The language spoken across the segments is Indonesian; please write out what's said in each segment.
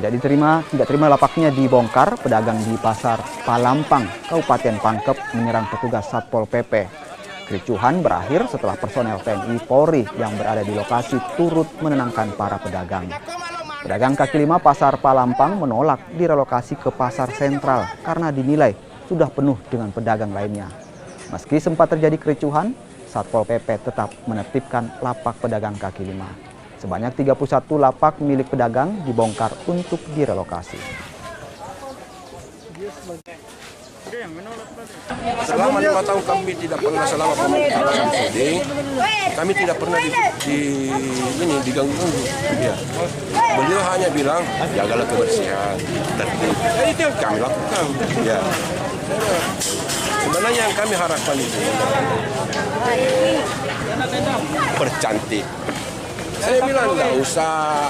Tidak terima lapaknya dibongkar, pedagang di Pasar Palampang, Kabupaten Pangkep menyerang petugas Satpol PP. Kericuhan berakhir setelah personel TNI Polri yang berada di lokasi turut menenangkan para pedagang. Pedagang kaki lima Pasar Palampang menolak direlokasi ke Pasar Sentral karena dinilai sudah penuh dengan pedagang lainnya. Meski sempat terjadi kericuhan, Satpol PP tetap menertibkan lapak pedagang kaki lima. Sebanyak 31 lapak milik pedagang dibongkar untuk direlokasi. Selama 5 tahun kami tidak pernah selama pemerintahan Sudi, kami tidak pernah diganggu. Ya. Beliau hanya bilang jagalah kebersihan, tertib. Itu yang kami lakukan. Ya. Sebenarnya yang kami harapkan itu percantik. Saya bilang nggak usah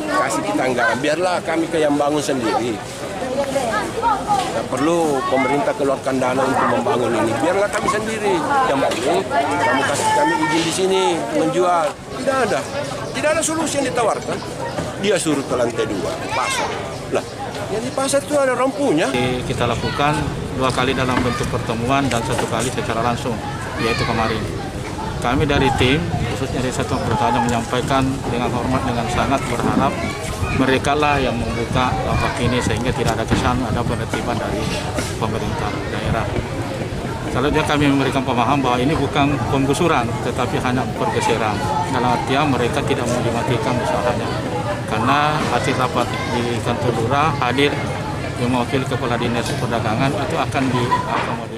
kasih kita anggaran, biarlah kami ke yang bangun sendiri. Nggak perlu pemerintah keluarkan dana untuk membangun ini, biarlah kami sendiri yang bangun. Kamu kasih kami izin di sini menjual, tidak ada solusi yang ditawarkan. Dia suruh ke lantai 2 pasar. Lah, yang di pasar itu ada rampunya. Kita lakukan 2 kali dalam bentuk pertemuan dan 1 kali secara langsung, yaitu kemarin. Kami dari tim, khususnya dari Satuan Pertahanan menyampaikan dengan hormat, dengan sangat berharap mereka lah yang membuka lapak ini sehingga tidak ada kesan ada penertiban dari pemerintah daerah. Selanjutnya kami memberikan pemahaman bahwa ini bukan penggusuran, tetapi hanya pergeseran. Dalam artian mereka tidak mau dimatikan usahanya. Karena hasil rapat di kantor lurah hadir yang mewakili Kepala Dinas Perdagangan itu akan diakomodir.